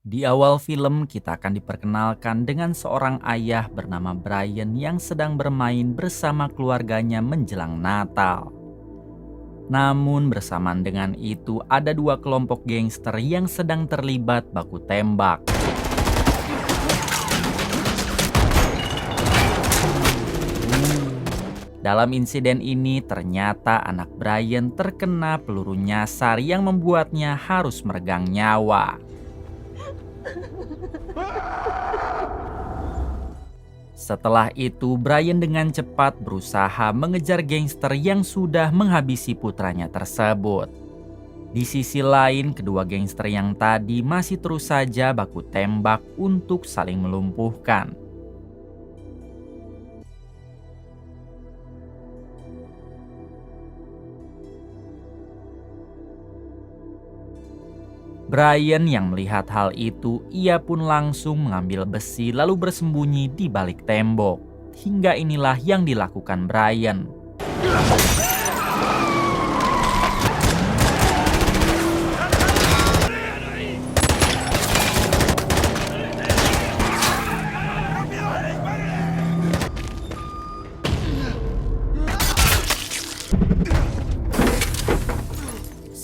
Di awal film, kita akan diperkenalkan dengan seorang ayah bernama Brian yang sedang bermain bersama keluarganya menjelang Natal. Namun bersamaan dengan itu ada dua kelompok gangster yang sedang terlibat baku tembak. Dalam insiden ini ternyata anak Brian terkena peluru nyasar yang membuatnya harus meregang nyawa. Setelah itu, Brian dengan cepat berusaha mengejar gangster yang sudah menghabisi putranya tersebut. Di sisi lain, kedua gangster yang tadi masih terus saja baku tembak untuk saling melumpuhkan. Brian yang melihat hal itu, ia pun langsung mengambil besi lalu bersembunyi di balik tembok. Hingga inilah yang dilakukan Brian.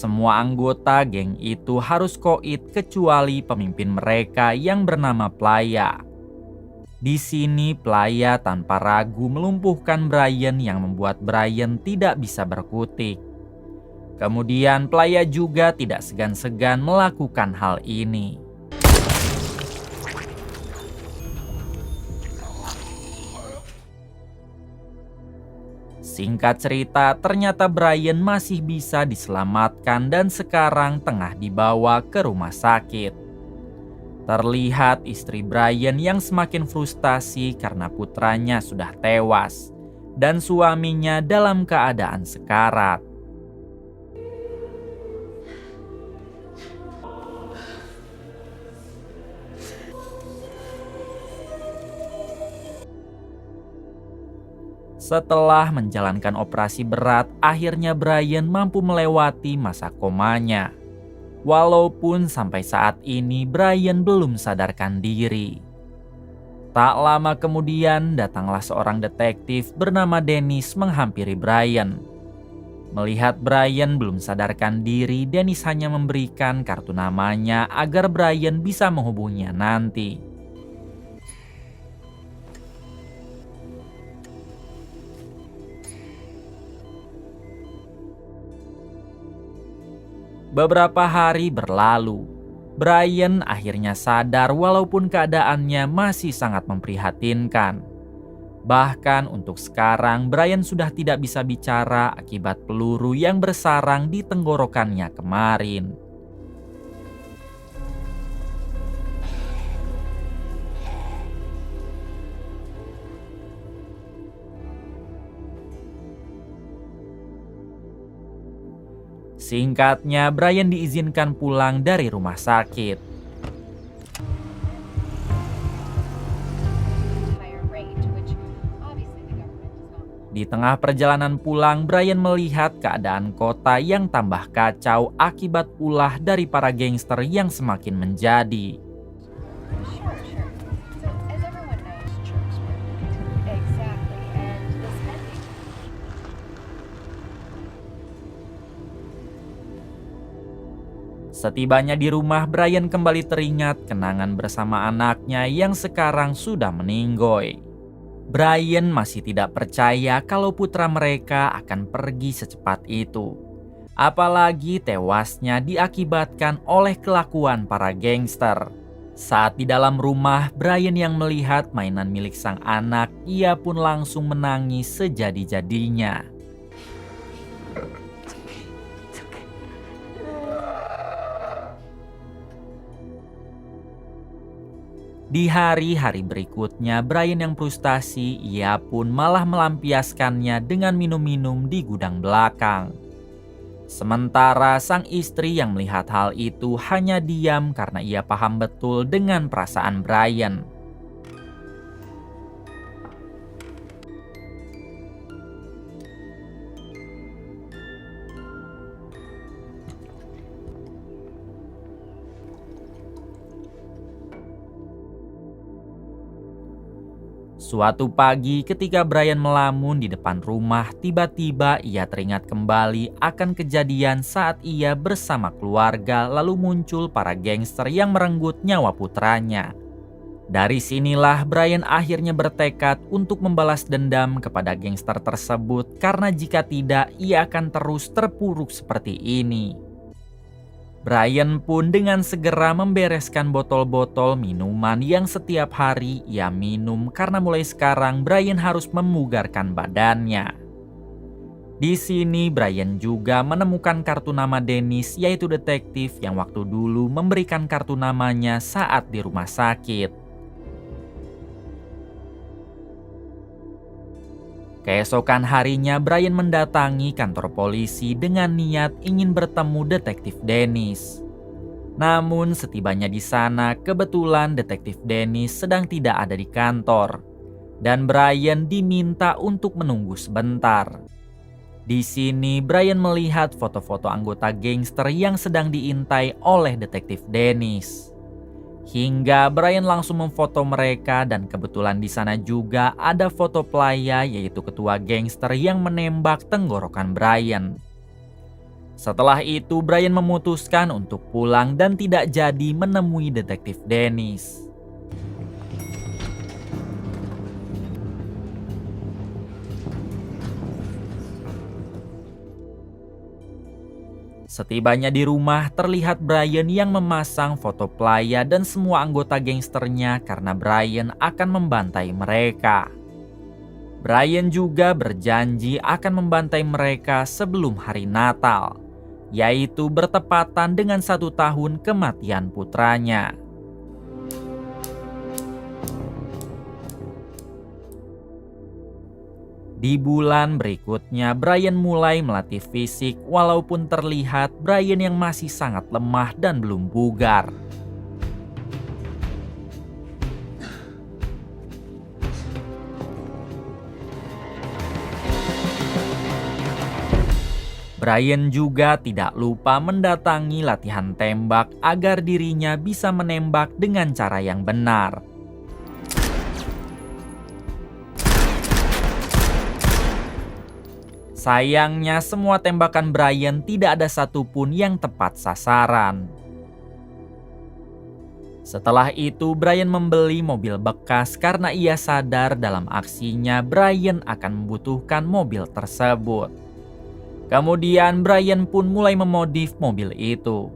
Semua anggota geng itu harus koit kecuali pemimpin mereka yang bernama Playa. Di sini Playa tanpa ragu melumpuhkan Brian yang membuat Brian tidak bisa berkutik. Kemudian Playa juga tidak segan-segan melakukan hal ini. Singkat cerita, ternyata Brian masih bisa diselamatkan dan sekarang tengah dibawa ke rumah sakit. Terlihat istri Brian yang semakin frustasi karena putranya sudah tewas dan suaminya dalam keadaan sekarat. Setelah menjalankan operasi berat, akhirnya Brian mampu melewati masa komanya. Walaupun sampai saat ini Brian belum sadarkan diri. Tak lama kemudian datanglah seorang detektif bernama Dennis menghampiri Brian. Melihat Brian belum sadarkan diri, Dennis hanya memberikan kartu namanya agar Brian bisa menghubunginya nanti. Beberapa hari berlalu. Brian akhirnya sadar walaupun keadaannya masih sangat memprihatinkan. Bahkan untuk sekarang, Brian sudah tidak bisa bicara akibat peluru yang bersarang di tenggorokannya kemarin. Singkatnya, Brian diizinkan pulang dari rumah sakit. Di tengah perjalanan pulang, Brian melihat keadaan kota yang tambah kacau akibat ulah dari para gangster yang semakin menjadi. Setibanya di rumah, Brian kembali teringat kenangan bersama anaknya yang sekarang sudah meninggoy. Brian masih tidak percaya kalau putra mereka akan pergi secepat itu. Apalagi tewasnya diakibatkan oleh kelakuan para gangster. Saat di dalam rumah, Brian yang melihat mainan milik sang anak, ia pun langsung menangis sejadi-jadinya. Di hari-hari berikutnya, Brian yang frustasi, ia pun malah melampiaskannya dengan minum-minum di gudang belakang. Sementara sang istri yang melihat hal itu hanya diam karena ia paham betul dengan perasaan Brian. Suatu pagi ketika Brian melamun di depan rumah, tiba-tiba ia teringat kembali akan kejadian saat ia bersama keluarga lalu muncul para gangster yang merenggut nyawa putranya. Dari sinilah Brian akhirnya bertekad untuk membalas dendam kepada gangster tersebut karena jika tidak ia akan terus terpuruk seperti ini. Brian pun dengan segera membereskan botol-botol minuman yang setiap hari ia minum karena mulai sekarang Brian harus memugarkan badannya. Di sini Brian juga menemukan kartu nama Dennis, yaitu detektif yang waktu dulu memberikan kartu namanya saat di rumah sakit. Keesokan harinya Brian mendatangi kantor polisi dengan niat ingin bertemu detektif Dennis. Namun setibanya di sana kebetulan detektif Dennis sedang tidak ada di kantor. Dan Brian diminta untuk menunggu sebentar. Di sini Brian melihat foto-foto anggota gangster yang sedang diintai oleh detektif Dennis. Hingga Brian langsung memfoto mereka dan kebetulan di sana juga ada foto playa yaitu ketua gangster yang menembak tenggorokan Brian. Setelah itu Brian memutuskan untuk pulang dan tidak jadi menemui detektif Dennis. Setibanya di rumah, terlihat Brian yang memasang foto playa dan semua anggota gangsternya karena Brian akan membantai mereka. Brian juga berjanji akan membantai mereka sebelum hari Natal, yaitu bertepatan dengan 1 tahun kematian putranya. Di bulan berikutnya, Brian mulai melatih fisik walaupun terlihat Brian yang masih sangat lemah dan belum bugar. Brian juga tidak lupa mendatangi latihan tembak agar dirinya bisa menembak dengan cara yang benar. Sayangnya semua tembakan Brian tidak ada satupun yang tepat sasaran. Setelah itu Brian membeli mobil bekas karena ia sadar dalam aksinya Brian akan membutuhkan mobil tersebut. Kemudian Brian pun mulai memodif mobil itu.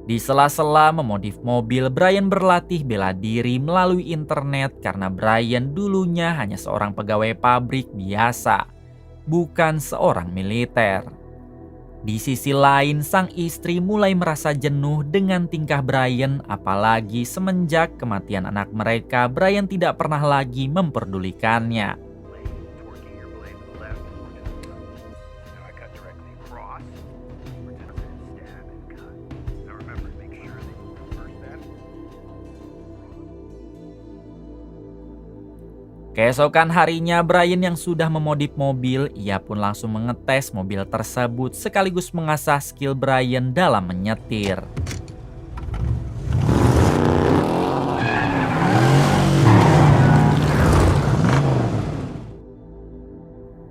Di sela-sela memodif mobil, Brian berlatih bela diri melalui internet karena Brian dulunya hanya seorang pegawai pabrik biasa, bukan seorang militer. Di sisi lain, sang istri mulai merasa jenuh dengan tingkah Brian, apalagi semenjak kematian anak mereka, Brian tidak pernah lagi memperdulikannya. Keesokan harinya Brian yang sudah memodif mobil, ia pun langsung mengetes mobil tersebut sekaligus mengasah skill Brian dalam menyetir.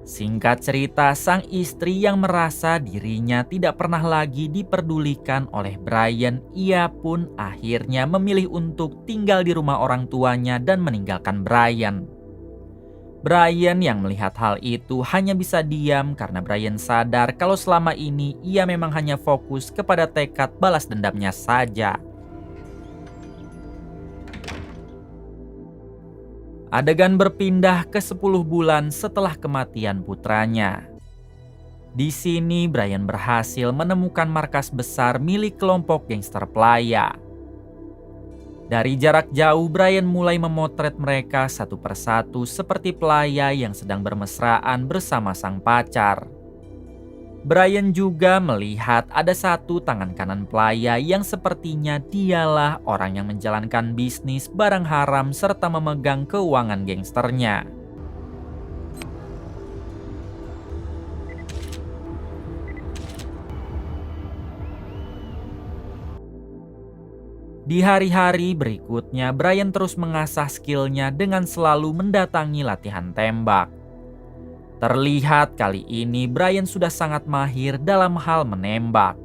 Singkat cerita, sang istri yang merasa dirinya tidak pernah lagi diperdulikan oleh Brian, ia pun akhirnya memilih untuk tinggal di rumah orang tuanya dan meninggalkan Brian. Brian yang melihat hal itu hanya bisa diam karena Brian sadar kalau selama ini ia memang hanya fokus kepada tekad balas dendamnya saja. Adegan berpindah ke 10 bulan setelah kematian putranya. Di sini Brian berhasil menemukan markas besar milik kelompok gangster playa. Dari jarak jauh, Brian mulai memotret mereka satu persatu seperti pelaya yang sedang bermesraan bersama sang pacar. Brian juga melihat ada satu tangan kanan pelaya yang sepertinya dialah orang yang menjalankan bisnis barang haram serta memegang keuangan gangsternya. Di hari-hari berikutnya, Brian terus mengasah skillnya dengan selalu mendatangi latihan tembak. Terlihat kali ini Brian sudah sangat mahir dalam hal menembak.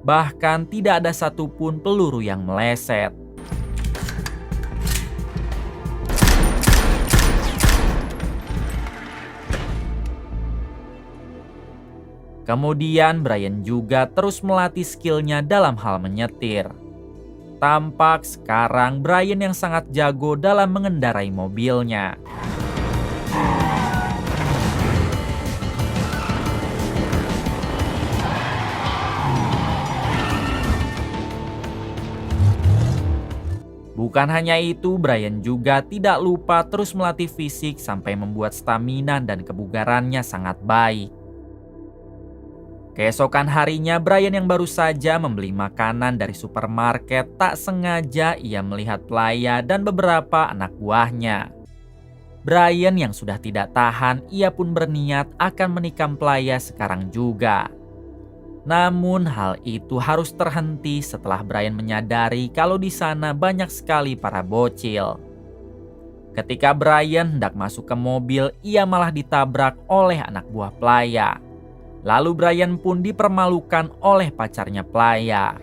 Bahkan tidak ada satupun peluru yang meleset. Kemudian Brian juga terus melatih skillnya dalam hal menyetir. Tampak sekarang Brian yang sangat jago dalam mengendarai mobilnya. Bukan hanya itu, Brian juga tidak lupa terus melatih fisik sampai membuat stamina dan kebugarannya sangat baik. Keesokan harinya, Brian yang baru saja membeli makanan dari supermarket, tak sengaja ia melihat Playa dan beberapa anak buahnya. Brian yang sudah tidak tahan, ia pun berniat akan menikam Playa sekarang juga. Namun hal itu harus terhenti setelah Brian menyadari kalau di sana banyak sekali para bocil. Ketika Brian hendak masuk ke mobil, ia malah ditabrak oleh anak buah Playa. Lalu Brian pun dipermalukan oleh pacarnya Playa.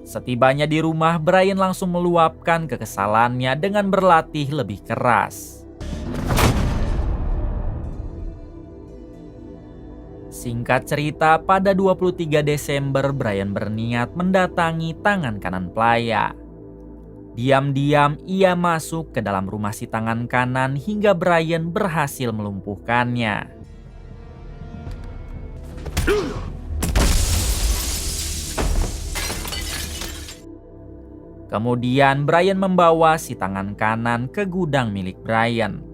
Setibanya di rumah, Brian langsung meluapkan kekesalannya dengan berlatih lebih keras. Singkat cerita, pada 23 Desember Brian berniat mendatangi tangan kanan Playa. Diam-diam ia masuk ke dalam rumah si tangan kanan hingga Brian berhasil melumpuhkannya. Kemudian Brian membawa si tangan kanan ke gudang milik Brian.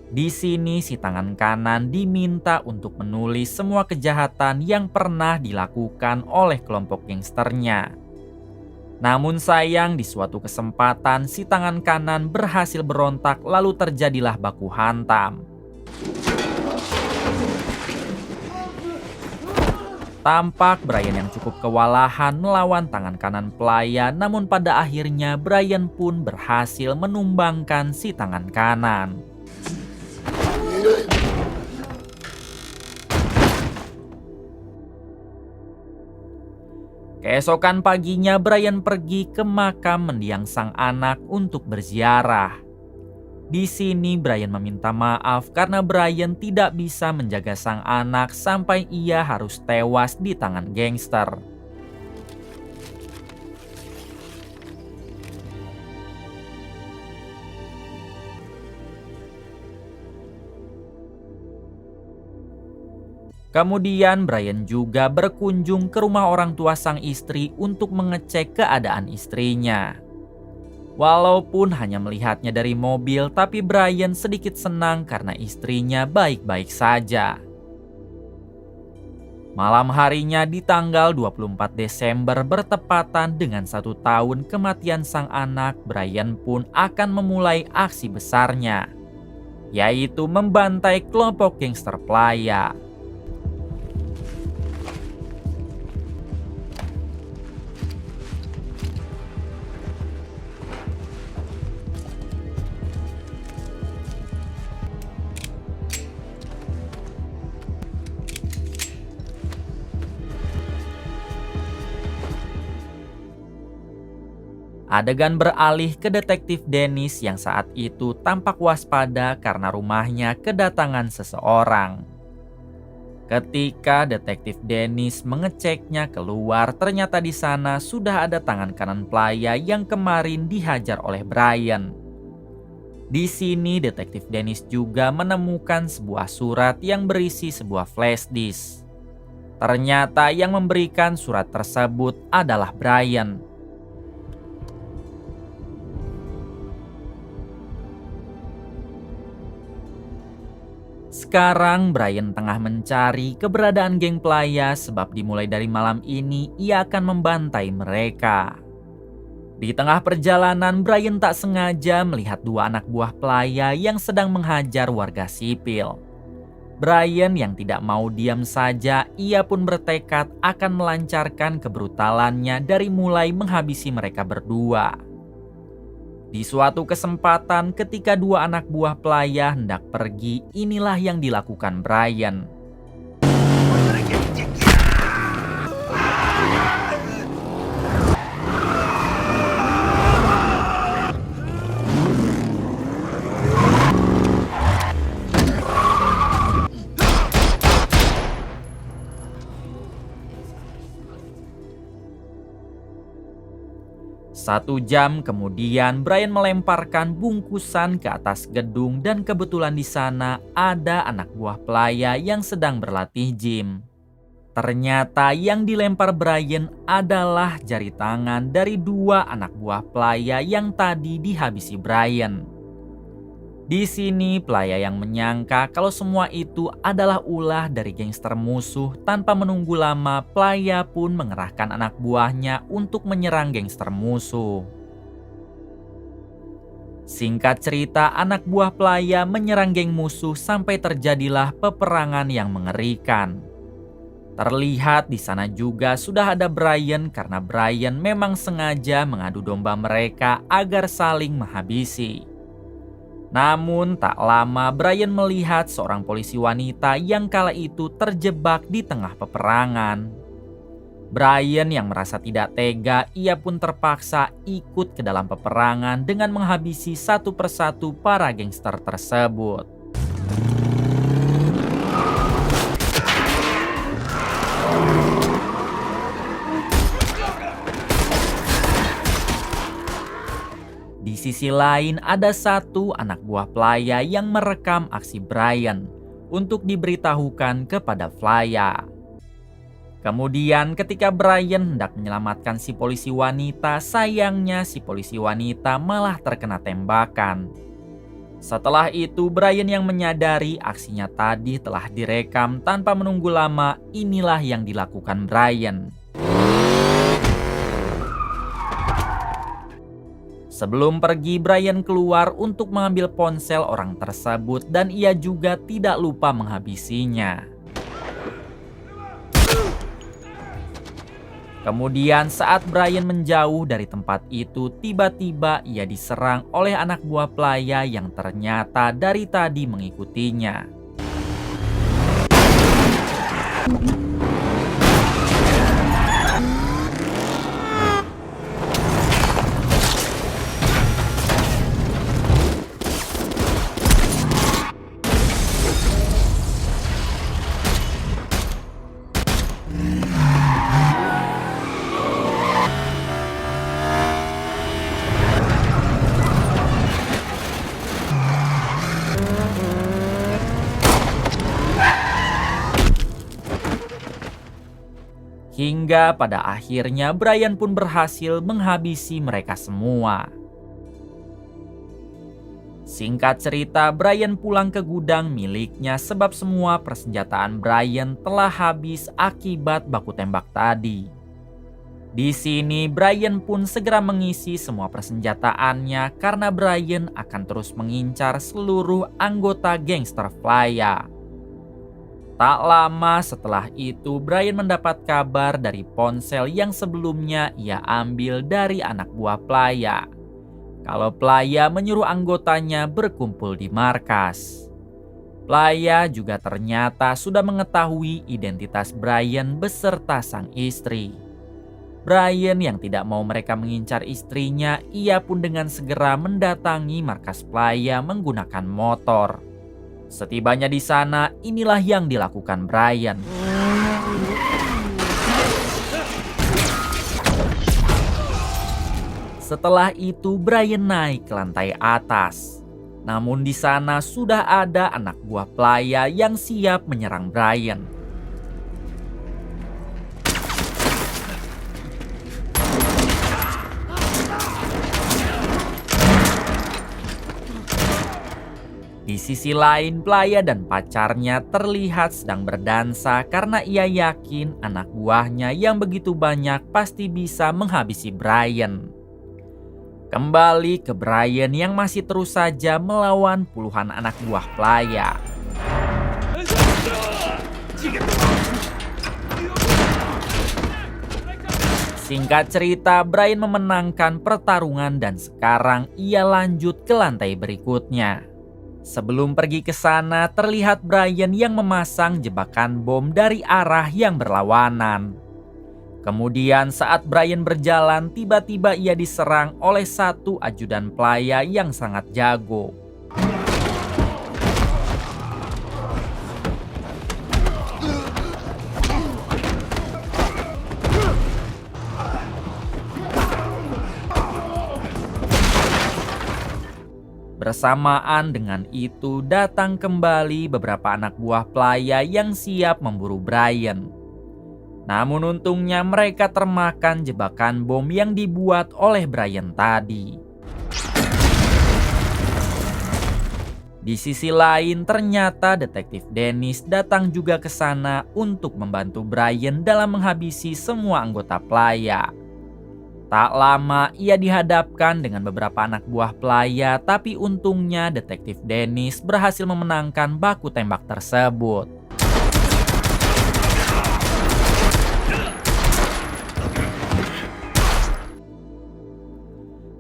Di sini si tangan kanan diminta untuk menulis semua kejahatan yang pernah dilakukan oleh kelompok gangsternya. Namun sayang di suatu kesempatan si tangan kanan berhasil berontak lalu terjadilah baku hantam. Tampak Brian yang cukup kewalahan melawan tangan kanan Playa, namun pada akhirnya Brian pun berhasil menumbangkan si tangan kanan. Keesokan paginya Brian pergi ke makam mendiang sang anak untuk berziarah. Di sini Brian meminta maaf karena Brian tidak bisa menjaga sang anak sampai ia harus tewas di tangan gangster. Kemudian Brian juga berkunjung ke rumah orang tua sang istri untuk mengecek keadaan istrinya. Walaupun hanya melihatnya dari mobil, tapi Brian sedikit senang karena istrinya baik-baik saja. Malam harinya di tanggal 24 Desember bertepatan dengan 1 tahun kematian sang anak, Brian pun akan memulai aksi besarnya, yaitu membantai kelompok gangster Playa. Adegan beralih ke detektif Dennis yang saat itu tampak waspada karena rumahnya kedatangan seseorang. Ketika detektif Dennis mengeceknya keluar, ternyata di sana sudah ada tangan kanan Playa yang kemarin dihajar oleh Brian. Di sini detektif Dennis juga menemukan sebuah surat yang berisi sebuah flash disk. Ternyata yang memberikan surat tersebut adalah Brian. Sekarang Brian tengah mencari keberadaan geng Playa sebab dimulai dari malam ini ia akan membantai mereka. Di tengah perjalanan Brian tak sengaja melihat 2 anak buah Playa yang sedang menghajar warga sipil. Brian yang tidak mau diam saja, ia pun bertekad akan melancarkan kebrutalannya dari mulai menghabisi mereka berdua. Di suatu kesempatan ketika dua anak buah pelaya hendak pergi, inilah yang dilakukan Brian. Satu jam kemudian, Brian melemparkan bungkusan ke atas gedung dan kebetulan di sana ada anak buah pelaya yang sedang berlatih gym. Ternyata yang dilempar Brian adalah jari tangan dari dua anak buah pelaya yang tadi dihabisi Brian. Di sini pelaya yang menyangka kalau semua itu adalah ulah dari gangster musuh. Tanpa menunggu lama, pelaya pun mengerahkan anak buahnya untuk menyerang gangster musuh. Singkat cerita, anak buah pelaya menyerang geng musuh sampai terjadilah peperangan yang mengerikan. Terlihat di sana juga sudah ada Brian karena Brian memang sengaja mengadu domba mereka agar saling menghabisi. Namun tak lama Brian melihat seorang polisi wanita yang kala itu terjebak di tengah peperangan. Brian yang merasa tidak tega, ia pun terpaksa ikut ke dalam peperangan dengan menghabisi satu persatu para gangster tersebut. Di sisi lain ada satu anak buah pelaya yang merekam aksi Brian untuk diberitahukan kepada Flaya. Kemudian ketika Brian hendak menyelamatkan si polisi wanita, sayangnya si polisi wanita malah terkena tembakan. Setelah itu Brian yang menyadari aksinya tadi telah direkam. Tanpa menunggu lama, inilah yang dilakukan Brian. Sebelum pergi, Brian keluar untuk mengambil ponsel orang tersebut dan ia juga tidak lupa menghabisinya. Kemudian saat Brian menjauh dari tempat itu, tiba-tiba ia diserang oleh anak buah pelaya yang ternyata dari tadi mengikutinya. Hingga pada akhirnya Brian pun berhasil menghabisi mereka semua. Singkat cerita, Brian pulang ke gudang miliknya sebab semua persenjataan Brian telah habis akibat baku tembak tadi. Di sini Brian pun segera mengisi semua persenjataannya karena Brian akan terus mengincar seluruh anggota gangster Flaya. Tak lama setelah itu, Brian mendapat kabar dari ponsel yang sebelumnya ia ambil dari anak buah pelaya. Kalau pelaya menyuruh anggotanya berkumpul di markas. Pelaya juga ternyata sudah mengetahui identitas Brian beserta sang istri. Brian yang tidak mau mereka mengincar istrinya, ia pun dengan segera mendatangi markas pelaya menggunakan motor. Setibanya di sana, inilah yang dilakukan Brian. Setelah itu, Brian naik ke lantai atas. Namun di sana sudah ada anak buah pelaya yang siap menyerang Brian. Di sisi lain, pelaya dan pacarnya terlihat sedang berdansa karena ia yakin anak buahnya yang begitu banyak pasti bisa menghabisi Brian. Kembali ke Brian yang masih terus saja melawan puluhan anak buah pelaya. Singkat cerita, Brian memenangkan pertarungan dan sekarang ia lanjut ke lantai berikutnya. Sebelum pergi ke sana, terlihat Brian yang memasang jebakan bom dari arah yang berlawanan. Kemudian saat Brian berjalan, tiba-tiba ia diserang oleh satu ajudan pelaya yang sangat jago. Bersamaan dengan itu datang kembali beberapa anak buah pelaya yang siap memburu Brian. Namun untungnya mereka termakan jebakan bom yang dibuat oleh Brian tadi. Di sisi lain ternyata detektif Dennis datang juga ke sana untuk membantu Brian dalam menghabisi semua anggota pelaya. Tak lama ia dihadapkan dengan beberapa anak buah pelaya, tapi untungnya detektif Dennis berhasil memenangkan baku tembak tersebut.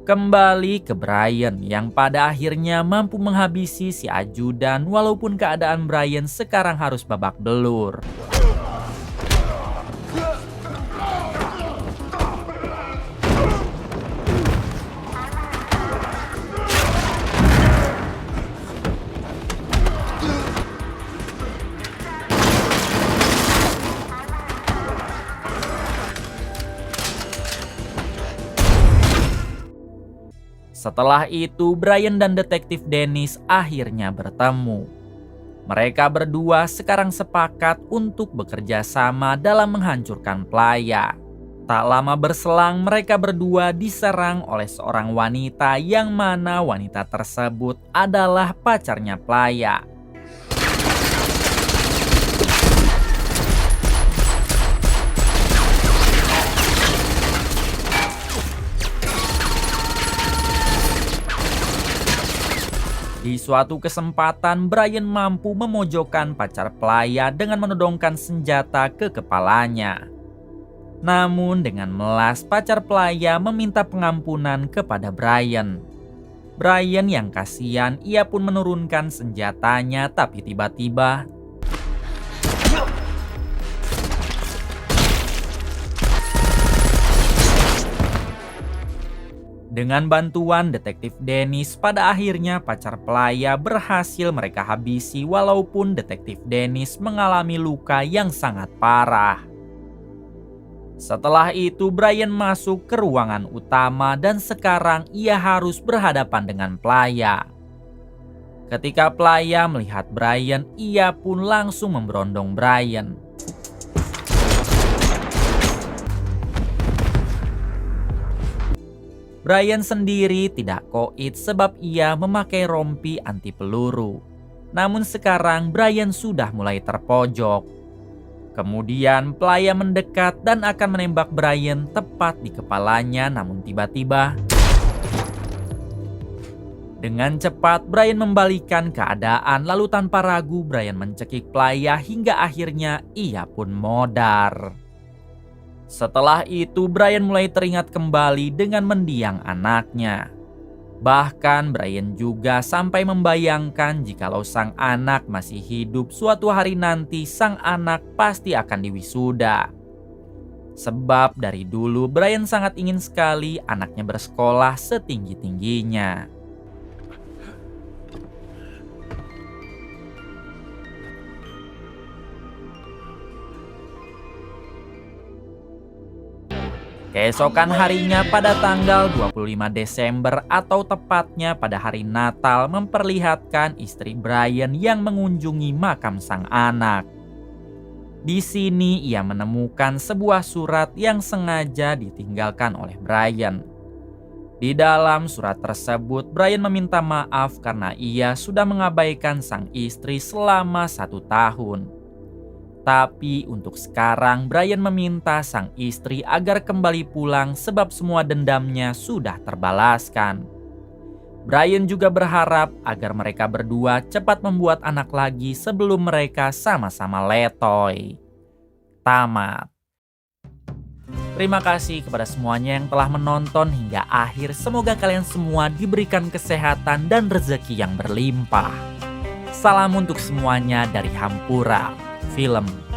Kembali ke Brian yang pada akhirnya mampu menghabisi si ajudan walaupun keadaan Brian sekarang harus babak belur. Setelah itu, Brian dan detektif Dennis akhirnya bertemu. Mereka berdua sekarang sepakat untuk bekerja sama dalam menghancurkan pelaya. Tak lama berselang, mereka berdua diserang oleh seorang wanita yang mana wanita tersebut adalah pacarnya pelaya. Di suatu kesempatan, Brian mampu memojokkan pacar pelaya dengan menodongkan senjata ke kepalanya. Namun dengan melas, pacar pelaya meminta pengampunan kepada Brian. Brian yang kasihan, ia pun menurunkan senjatanya, tapi tiba-tiba dengan bantuan detektif Dennis, pada akhirnya pacar pelaya berhasil mereka habisi walaupun detektif Dennis mengalami luka yang sangat parah. Setelah itu Brian masuk ke ruangan utama dan sekarang ia harus berhadapan dengan pelaya. Ketika pelaya melihat Brian, ia pun langsung memberondong Brian. Brian sendiri tidak koit sebab ia memakai rompi anti peluru. Namun sekarang Brian sudah mulai terpojok. Kemudian pelaya mendekat dan akan menembak Brian tepat di kepalanya, namun tiba-tiba dengan cepat Brian membalikan keadaan, lalu tanpa ragu Brian mencekik pelaya hingga akhirnya ia pun modar. Setelah itu Brian mulai teringat kembali dengan mendiang anaknya. Bahkan Brian juga sampai membayangkan jikalau sang anak masih hidup, suatu hari nanti sang anak pasti akan diwisuda. Sebab dari dulu Brian sangat ingin sekali anaknya bersekolah setinggi-tingginya. Keesokan harinya pada tanggal 25 Desember atau tepatnya pada hari Natal memperlihatkan istri Brian yang mengunjungi makam sang anak. Di sini ia menemukan sebuah surat yang sengaja ditinggalkan oleh Brian. Di dalam surat tersebut Brian meminta maaf karena ia sudah mengabaikan sang istri selama 1 tahun. Tapi untuk sekarang Brian meminta sang istri agar kembali pulang sebab semua dendamnya sudah terbalaskan. Brian juga berharap agar mereka berdua cepat membuat anak lagi sebelum mereka sama-sama letoy. Tamat. Terima kasih kepada semuanya yang telah menonton hingga akhir. Semoga kalian semua diberikan kesehatan dan rezeki yang berlimpah. Salam untuk semuanya dari Hampura Film.